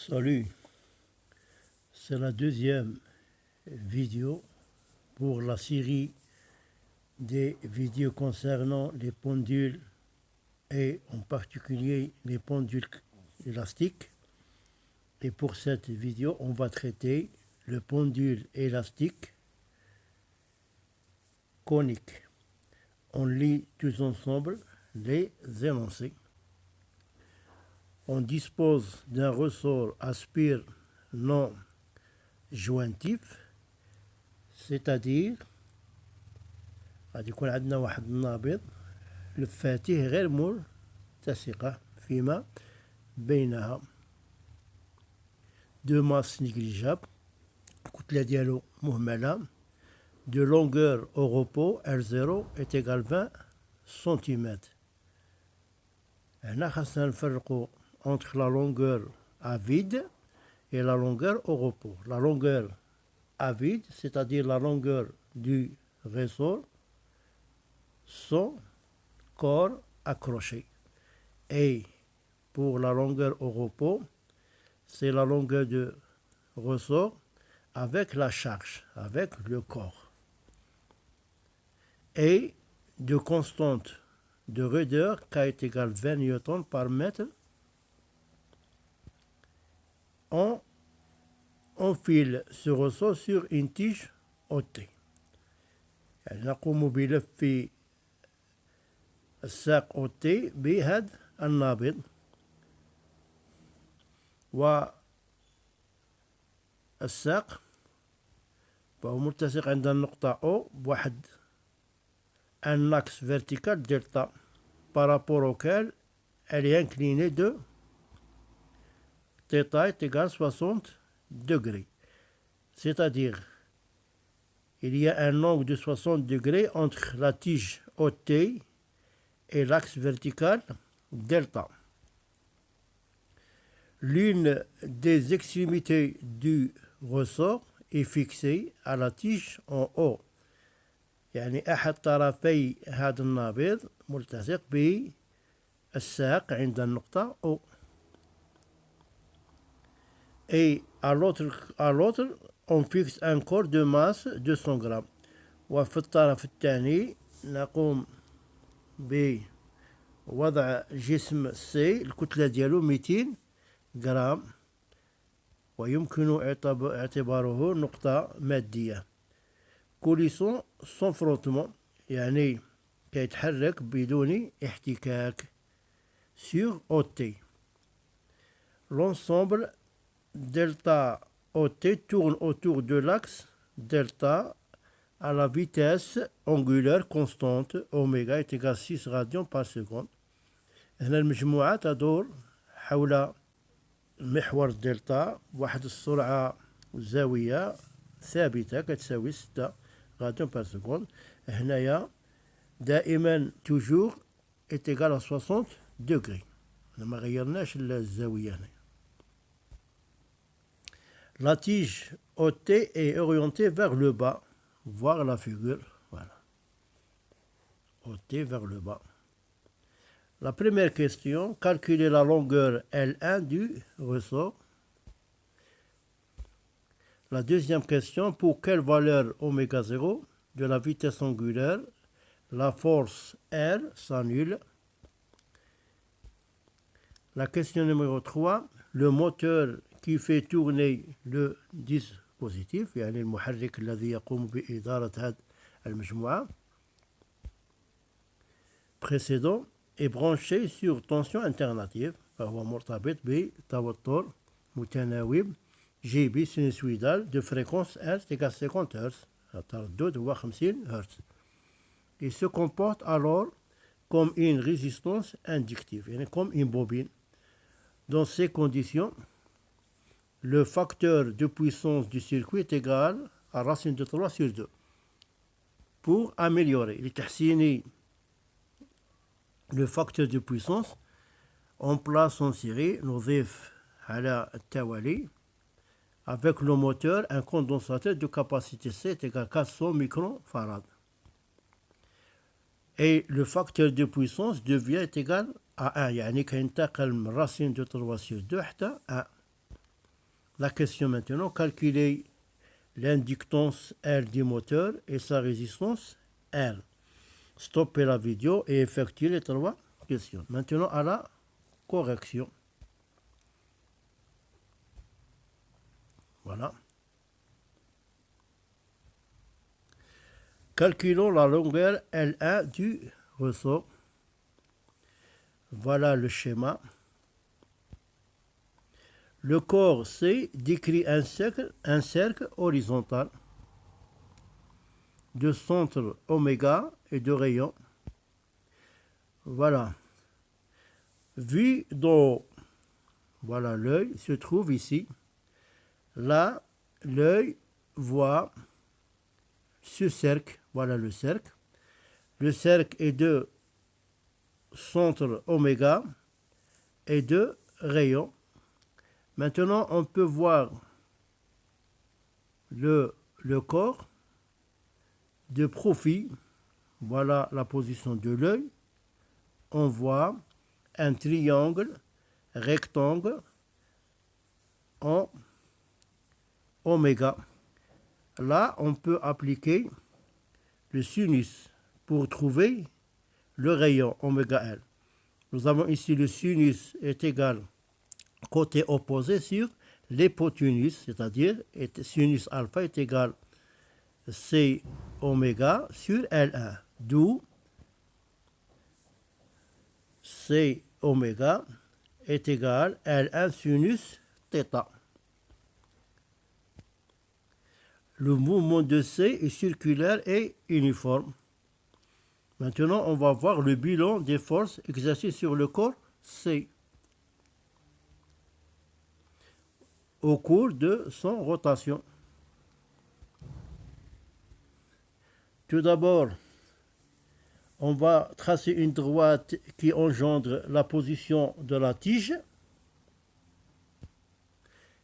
Salut, c'est la deuxième vidéo pour la série des vidéos concernant les pendules et en particulier les pendules élastiques. Et pour cette vidéo, on va traiter le pendule élastique conique. On lit tous ensemble les énoncés. On dispose d'un ressort aspire non jointif, c'est-à-dire غادي يكون عندنا واحد النابض لفاته غير ملتصقة فيما بينها. دو ماس نيجليجابل، الكتلة ديالو مهملة. De longueur au repos R0 est égal 20 cm. هنا خاصنا نفرقو entre la longueur à vide et la longueur au repos. La longueur à vide, c'est-à-dire la longueur du ressort sans corps accroché. Et pour la longueur au repos, c'est la longueur du ressort avec la charge, avec le corps. Et de constante de raideur K est égal 20 newtons par mètre. On enfile ce ressort sur une tige ôtée. يعني نقوم بلف الساق ôté بهذا النابض، والساق فهو ملتصق عند النقطة O بواحد un axe vertical delta par rapport auquel elle est inclinée de θ est égal 60 degrés. C'est-à-dire, il y a un angle de 60 degrés entre la tige ôtée et l'axe vertical delta. L'une des extrémités du ressort est fixée à la tige en haut. يعني أحد طرفي هذا النابض ملتصق بالساق عند النقطة O. Et à l'autre, on fixe un corps de masse de 100 grammes. وفي الطرف الثاني نقوم بوضع جسم C الكتلة ديالو 200 غرام، ويمكن اعتباره نقطة مادية. كوليسون سون فروتمون، يعني كيتحرك بدون احتكاك. sur OT. L'ensemble delta OT tourne autour de l'axe delta à la vitesse angulaire constante oméga est égal 6 radians par seconde. هنا المجموعة تدور حول محور دلتا بواحد السرعة زاوية ثابتة كتساوي 6 راديان بار سكوند. هنايا دائما توجور est égal à 60 degrés. ما غيرناش الزاوية هنا. La tige OT est orientée vers le bas. Voir la figure. Voilà. OT vers le bas. La première question, calculer la longueur L1 du ressort. La deuxième question, pour quelle valeur oméga 0 de la vitesse angulaire la force R s'annule. La question numéro 3, le moteur qui fait tourner le dispositif، يعني المحرك الذي يقوم بإدارة هذه المجموعة précédent est branché sur tension alternative، فهو مرتبط بتوتر متناوب جيبي سينوسويدال de fréquence R égale 50 Hz. التردد هو 50 Hz. Il se comporte alors comme une résistance inductive، يعني comme une bobine. Dans ces conditions, le facteur de puissance du circuit est égal à racine de 3 sur 2. Pour améliorer لتحسين le facteur de puissance, on place en série نضيف على التوالي avec le moteur un condensateur de capacité C est égal à 400 microfarads. Et le facteur de puissance devient égal à 1، يعني كينتقل من racine de 3 sur 2 حتى 1. La question maintenant, calculer l'inductance L du moteur et sa résistance R. Stoppez la vidéo et effectuez les trois questions. Maintenant à la correction. Voilà. Calculons la longueur L1 du ressort. Voilà le schéma. Le corps C décrit un cercle horizontal de centre oméga et de rayon. Voilà. Vu d'en voilà, l'œil se trouve ici. Là, l'œil voit ce cercle. Voilà le cercle. Le cercle est de centre oméga et de rayon. Maintenant, on peut voir le corps de profil. Voilà la position de l'œil. On voit un triangle rectangle en oméga. Là, on peut appliquer le sinus pour trouver le rayon oméga L. Nous avons ici le sinus est égal côté opposé sur l'hypoténuse, c'est-à-dire sinus alpha est égal C oméga sur L1, d'où C oméga est égal L1 sinus θ. Le mouvement de C est circulaire et uniforme. Maintenant, on va voir le bilan des forces exercées sur le corps C au cours de son rotation. Tout d'abord, on va tracer une droite qui engendre la position de la tige.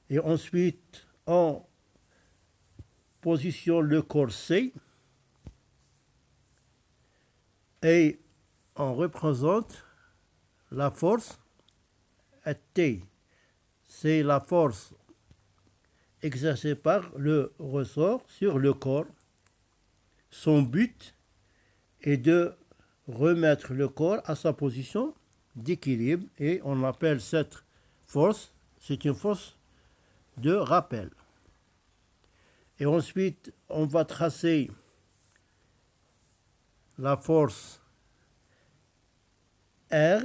Et ensuite, on positionne le corps C. Et on représente la force T. C'est la force exercée par le ressort sur le corps. Son but est de remettre le corps à sa position d'équilibre et on appelle cette force, c'est une force de rappel. Et ensuite, on va tracer la force R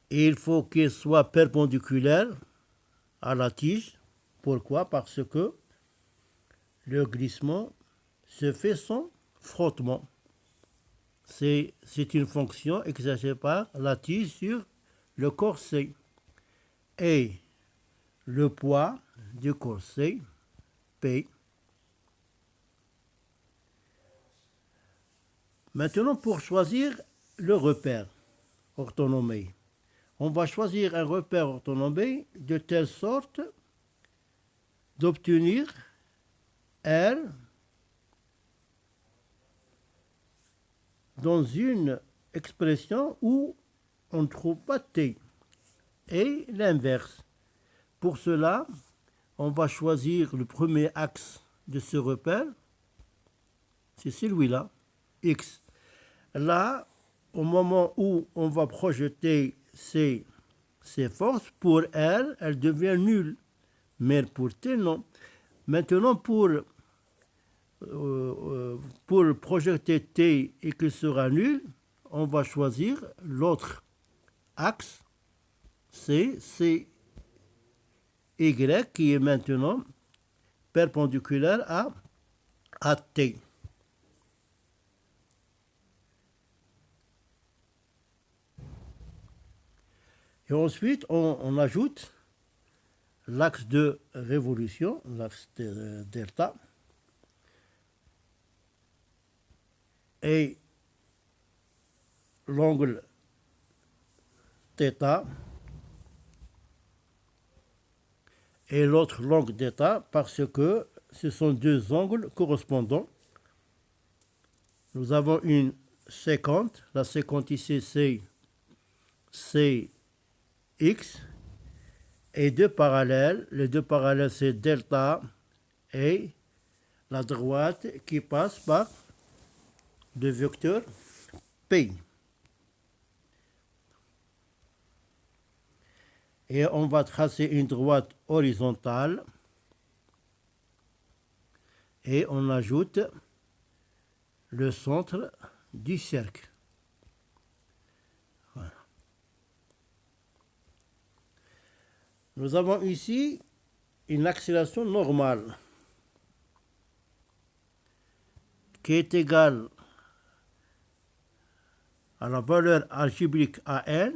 et il faut qu'elle soit perpendiculaire à la tige. Pourquoi? Parce que le glissement se fait sans frottement. C'est une fonction exercée par la tige sur le corps C. Et le poids du corps C, P. Maintenant, pour choisir le repère orthonomé, on va choisir un repère orthonomé de telle sorte d'obtenir R dans une expression où on ne trouve pas T et l'inverse. Pour cela, on va choisir le premier axe de ce repère, c'est celui-là, X. Là, au moment où on va projeter ces forces, pour R, elles deviennent nulles, mais pour T, non. Maintenant, pour projeter T et qu'il sera nul, on va choisir l'autre axe, c'est Y qui est maintenant perpendiculaire à T. Et ensuite, on ajoute l'axe de révolution, l'axe de delta, et l'angle θ et l'autre l'angle θ parce que ce sont deux angles correspondants. Nous avons une séquente, la séquente ici c'est X et deux parallèles. Les deux parallèles, c'est delta et la droite qui passe par le vecteur P. Et on va tracer une droite horizontale et on ajoute le centre du cercle. Voilà. Nous avons ici une accélération normale qui est égale à la valeur algébrique AN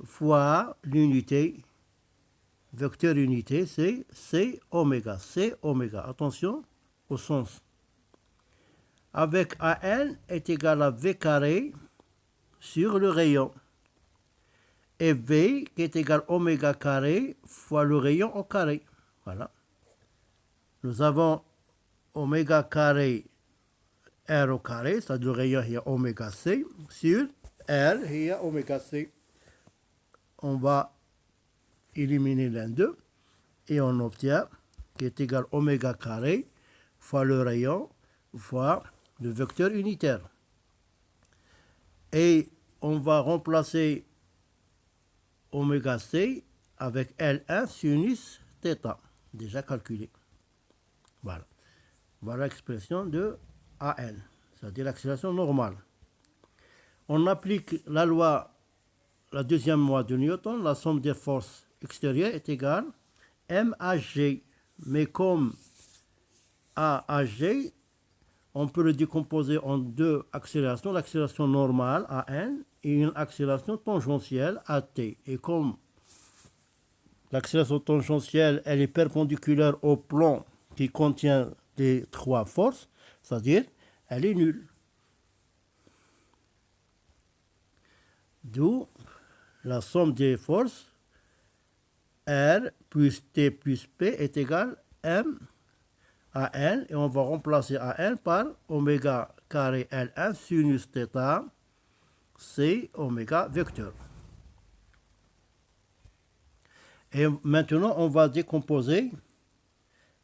fois l'unité, vecteur unité, c'est C oméga. C oméga. Attention au sens. Avec AN est égal à V carré sur le rayon. Et V qui est égal à oméga carré fois le rayon au carré. Voilà. Nous avons oméga carré R au carré, c'est-à-dire le rayon il y a oméga C, sur R il y a oméga C. On va éliminer l'un d'eux et on obtient qui est égal à oméga carré fois le rayon fois le vecteur unitaire. Et on va remplacer oméga C avec L1 sinus θ, déjà calculé. Voilà. Voilà l'expression de AN, c'est-à-dire l'accélération normale. On applique la deuxième loi de Newton, la somme des forces extérieures est égale à mAg. Mais comme AG, on peut le décomposer en deux accélérations, l'accélération normale AN et une accélération tangentielle AT. Et comme l'accélération tangentielle elle est perpendiculaire au plan qui contient les trois forces, c'est-à-dire elle est nulle. D'où la somme des forces R plus T plus P est égale M à N et on va remplacer AN par oméga carré L1 sinus θ C oméga vecteur. Et maintenant on va décomposer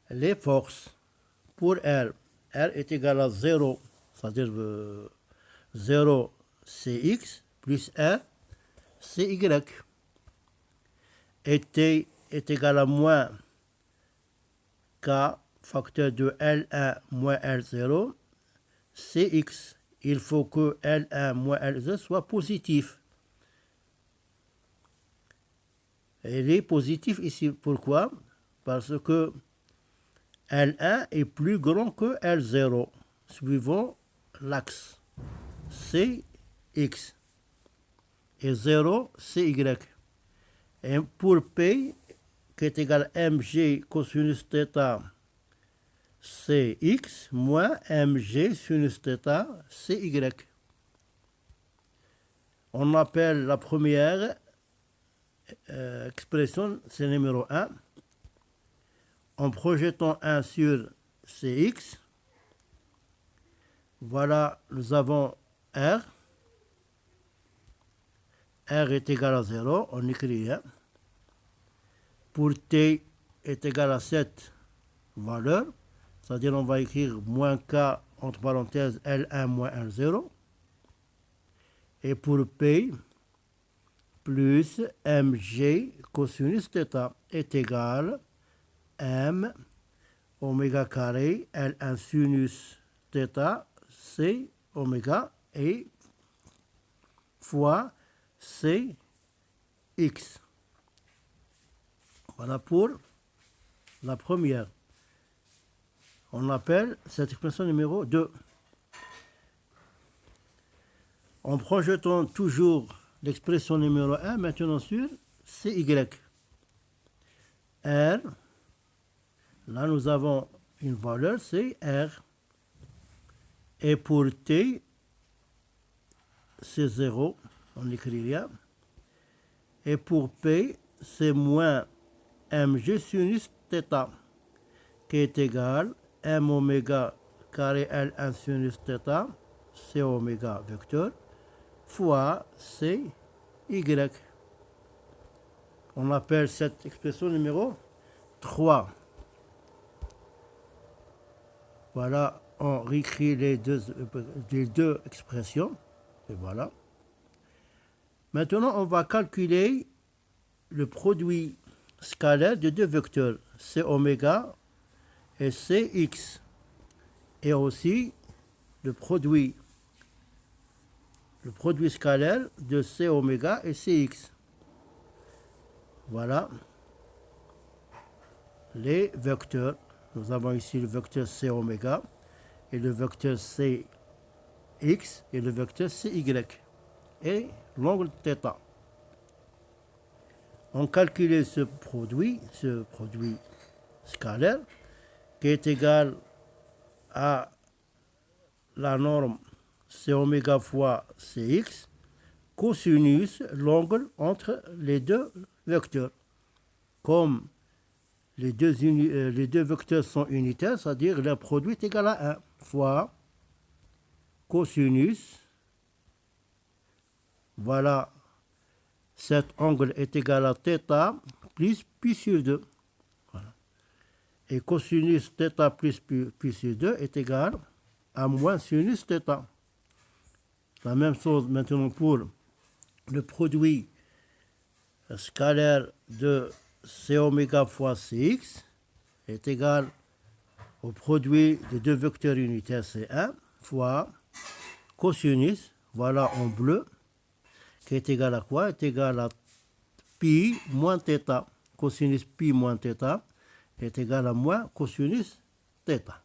les forces pour R. R est égal à 0, c'est-à-dire 0 Cx plus R Cy. Et T est égal à moins K facteur de L1 moins L0 Cx. Il faut que L1 moins L0 soit positif. Il est positif ici. Pourquoi? Parce que L1 est plus grand que L0, suivant l'axe Cx. Et 0, Cy. Et pour P, qui est égal à mg cosinus θ Cx moins mg sinus θ Cy. On appelle la première expression, c'est numéro 1. En projetant 1 sur Cx, voilà, nous avons R. R est égal à 0, on écrit 1. Pour T est égal à cette valeur, c'est-à-dire on va écrire moins K entre parenthèses L1 moins L0. Et pour P, plus mg cosinus θ est égal m oméga carré L1 sinus θ C oméga et fois Cx. Voilà pour la première. On appelle cette expression numéro 2. En projetant toujours l'expression numéro 1 maintenant sur Cy. R, là nous avons une valeur, c'est R. Et pour T, c'est 0, on n'écrit rien. Et pour P, c'est moins mg sinus θ, qui est égal à m oméga carré L1 sinus θ, C oméga vecteur, fois Cy. On appelle cette expression numéro 3. Voilà, on réécrit les deux expressions. Et voilà. Maintenant, on va calculer le produit scalaire de deux vecteurs, c oméga et cx. Et aussi le produit scalaire de c oméga et cx. Voilà les vecteurs. Nous avons ici le vecteur c oméga et le vecteur cx et le vecteur cy et l'angle θ. On calcule ce produit scalaire qui est égal à la norme c oméga fois cx cosinus l'angle entre les deux vecteurs. Comme les deux vecteurs sont unitaires, c'est-à-dire leur produit est égal à 1 fois cosinus. Voilà, cet angle est égal à θ plus pi sur 2. Voilà. Et cosinus θ plus pi sur 2 est égal à moins sinus θ. La même chose maintenant pour le produit scalaire de c oméga fois cx est égal au produit de deux vecteurs unitaires C1 fois cosinus, voilà en bleu, qui est égal à quoi? Est égal à pi moins θ. Cosinus pi moins θ est égal à moins cosinus θ.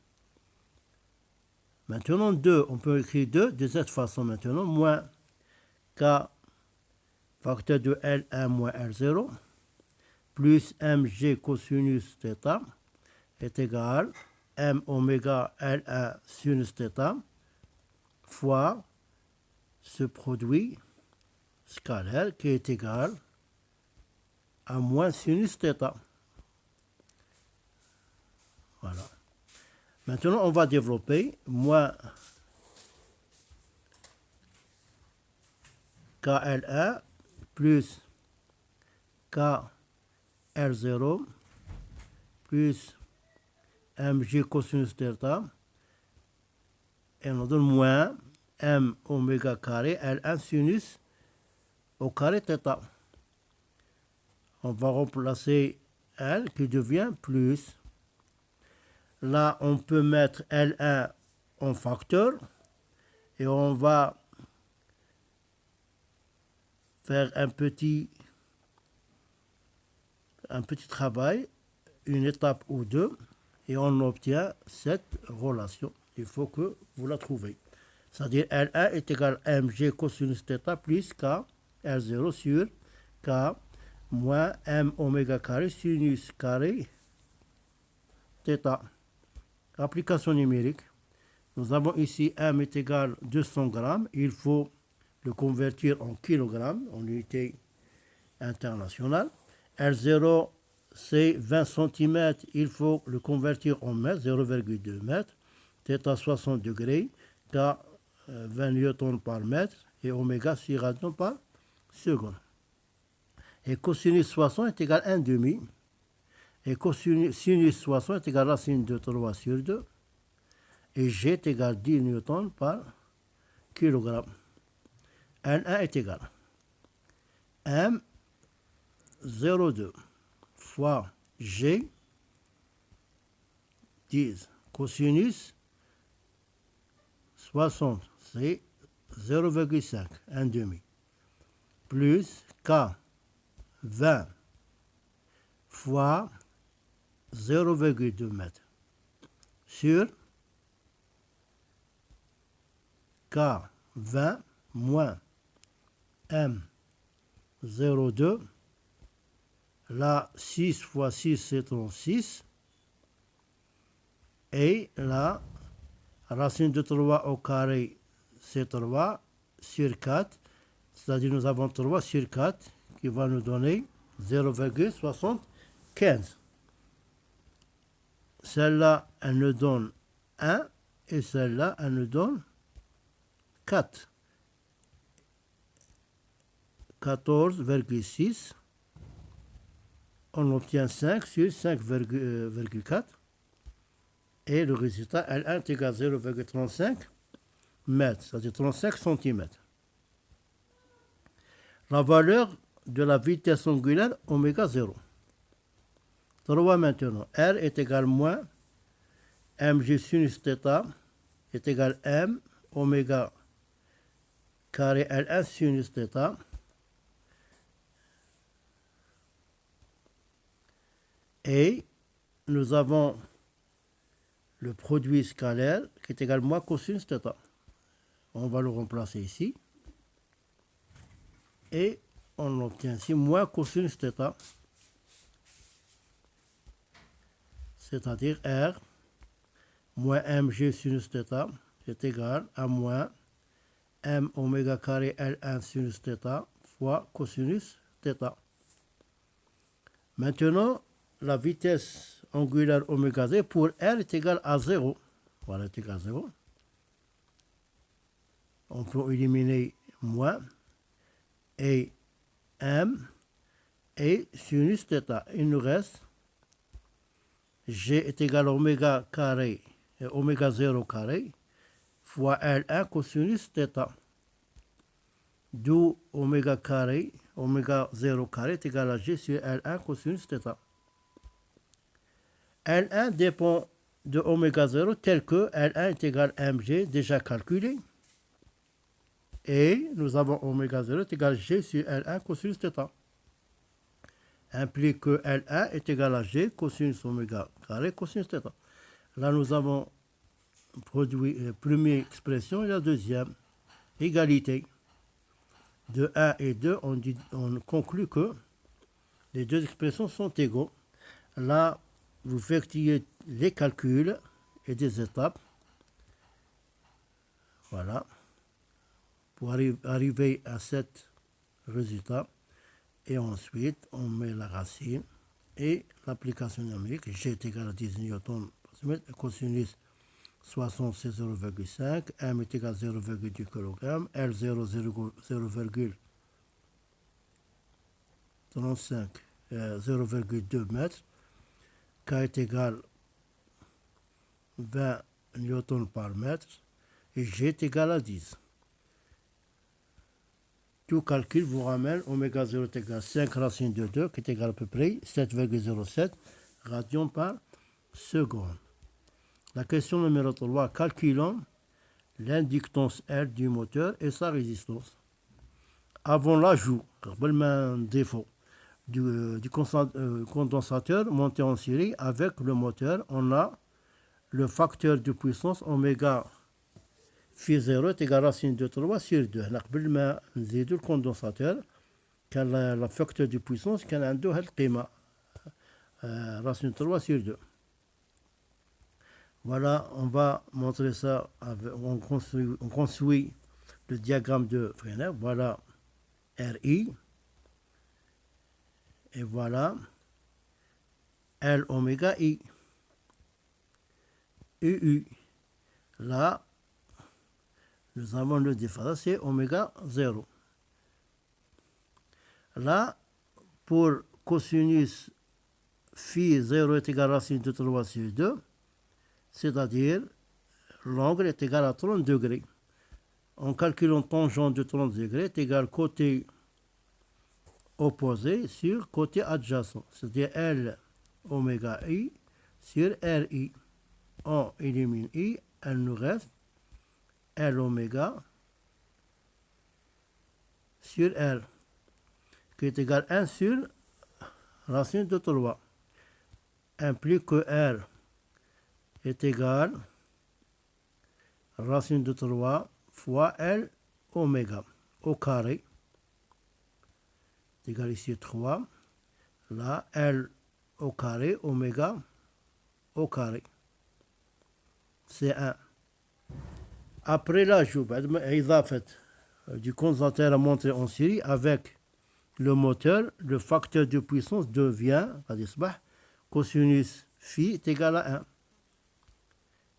Maintenant, 2, on peut écrire 2 de cette façon maintenant, moins k facteur de L1 moins L0 plus mg cosinus θ est égal m oméga L1 sinus θ fois ce produit scalaire qui est égal à moins sinus θ. Voilà. Maintenant, on va développer moins KL1 plus KL0 plus mg cosinus θ et on donne moins m oméga carré L1 sinus au carré θ. On va remplacer L qui devient plus. Là, on peut mettre L1 en facteur et on va faire un petit travail, une étape ou deux, et on obtient cette relation. Il faut que vous la trouviez. C'est-à-dire L1 est égal à mg cosinus θ plus k L0 sur k moins m oméga carré sinus carré θ. Application numérique. Nous avons ici m est égal à 200 grammes. Il faut le convertir en kilogrammes, en unité internationale. L0, c'est 20 cm. Il faut le convertir en mètres, 0,2 mètres. θ 60 degrés, K 20 newtons par mètre et oméga 6 radians par seconde. Et cosinus 60 est égal à 1,5. Et sinus 60 est égal à racine de 3 sur 2. Et G est égal à 10 newtons par kilogramme. N1 est égal à M02 fois G 10 cosinus 60, c'est 0,5, 1,5, plus K 20 fois 0,2 mètres sur K 20 moins M02. Là, 6 fois 6, c'est 36. Et là, racine de 3 au carré, c'est 3 sur 4. C'est-à-dire nous avons 3 sur 4 qui va nous donner 0,75. Celle-là, elle nous donne 1 et celle-là, elle nous donne 4. 14,6 on obtient 5 sur 5,4 et le résultat L1 est égal à 0,35 mètres, c'est-à-dire 35 cm. La valeur de la vitesse angulaire oméga 0. 3 maintenant. R est égal à moins mg sinus θ est égal à m oméga carré L1 sinus θ. Et nous avons le produit scalaire qui est égal à moins cosinus θ. On va le remplacer ici. Et on obtient ici moins cosinus θ. C'est-à-dire R moins mg sinus θ est égal à moins m oméga carré L1 sinus θ fois cosinus θ. Maintenant, la vitesse angulaire oméga 0 pour R est égale à 0. Voilà, est égal à 0. On peut éliminer moins et m et sinus θ. Il nous reste G est égal à oméga carré et oméga 0 carré fois L1 cosinus θ. D'où oméga carré, oméga 0 carré est égal à G sur L1 cosinus θ. L1 dépend de oméga 0 tel que L1 est égal à mg déjà calculé. Et nous avons oméga 0 est égal à G sur L1 cosinus θ. Implique que L1 est égal à G cosinus oméga carré cosinus θ. Là, nous avons produit la première expression et la deuxième. Égalité. De 1 et 2, on conclut que les deux expressions sont égaux. Là, vous effectuez les calculs et des étapes. Voilà. Pour arriver à cet résultat. Et ensuite, on met la racine et l'application numérique. G est égal à 10 newtons par mètre. Cosinus 60 c'est 0,5. M est égal à 0,2 kg. L 0,35 0,2 mètres. K est égal à 20 newtons par mètre. Et G est égal à 10. Tout calcul vous ramène oméga 0 est égal à 5 racine de 2 qui est égal à peu près 7,07 radians par seconde. La question numéro 3, calculons l'inductance L du moteur et sa résistance. Avant l'ajout, défaut, du condensateur monté en série avec le moteur, on a le facteur de puissance oméga phi 0 est égal à racine de 3 sur 2. قبل ما نزيدو الكوندنساتور كان la facteur de puissance كان عنده هاد القيمة racine de 3 sur 2. Voilà, on va montrer ça, on construit le diagramme de Fresnel. Voilà RI. Et voilà L oméga I. UU. Là, nous avons le différence, c'est oméga 0. Là, pour cosinus phi 0 est égal à racine de 3 sur 2, c'est-à-dire l'angle est égal à 30 degrés. En calculant tangente de 30 degrés est égal côté opposé sur côté adjacent, c'est-à-dire L oméga I sur RI. On élimine I, elle nous reste L oméga sur R, qui est égal à 1 sur racine de 3, implique que R est égal à racine de 3 fois L oméga au carré, est égal ici 3, là L au carré, oméga au carré, c'est 1. Après l'ajout du condensateur à monter en série avec le moteur, le facteur de puissance devient cosinus phi est égal à 1.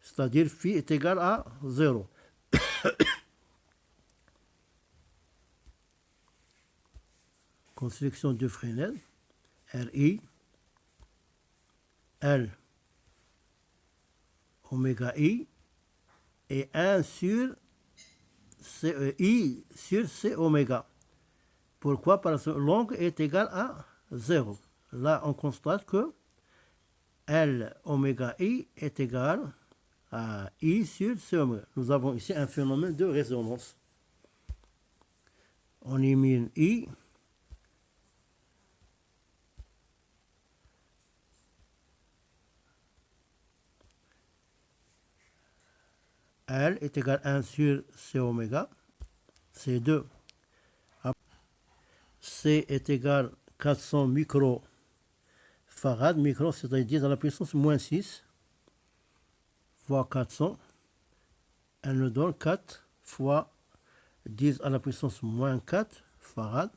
C'est-à-dire phi est égal à 0. Construction de Fresnel, RI, L oméga I et 1 sur I sur C oméga. Pourquoi? Parce que l'angle est égal à 0. Là, on constate que L oméga I est égal à I sur C oméga. Nous avons ici un phénomène de résonance. On élimine I. L est égal à 1 sur C oméga. C2. C est égal à 400 microfarads. Micro, c'est-à-dire 10 à la puissance moins 6 fois 400. Elle nous donne 4 fois 10 à la puissance moins 4 farad.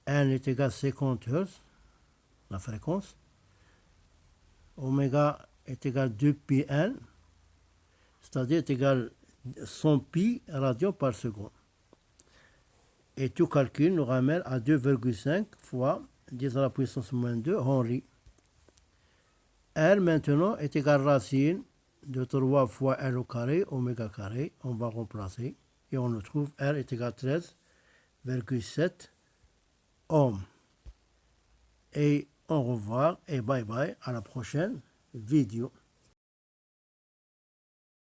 N est égal à 50 Hz, la fréquence. Oméga est égal à 2 pi N, c'est-à-dire est égal à 100 pi radians par seconde. Et tout calcul nous ramène à 2,5 fois 10 à la puissance moins 2 Henry. R maintenant est égal à racine de 3 fois L au carré, oméga carré. On va remplacer et on le trouve R est égal à 13,7 ohms. Et au revoir et bye bye à la prochaine vidéo.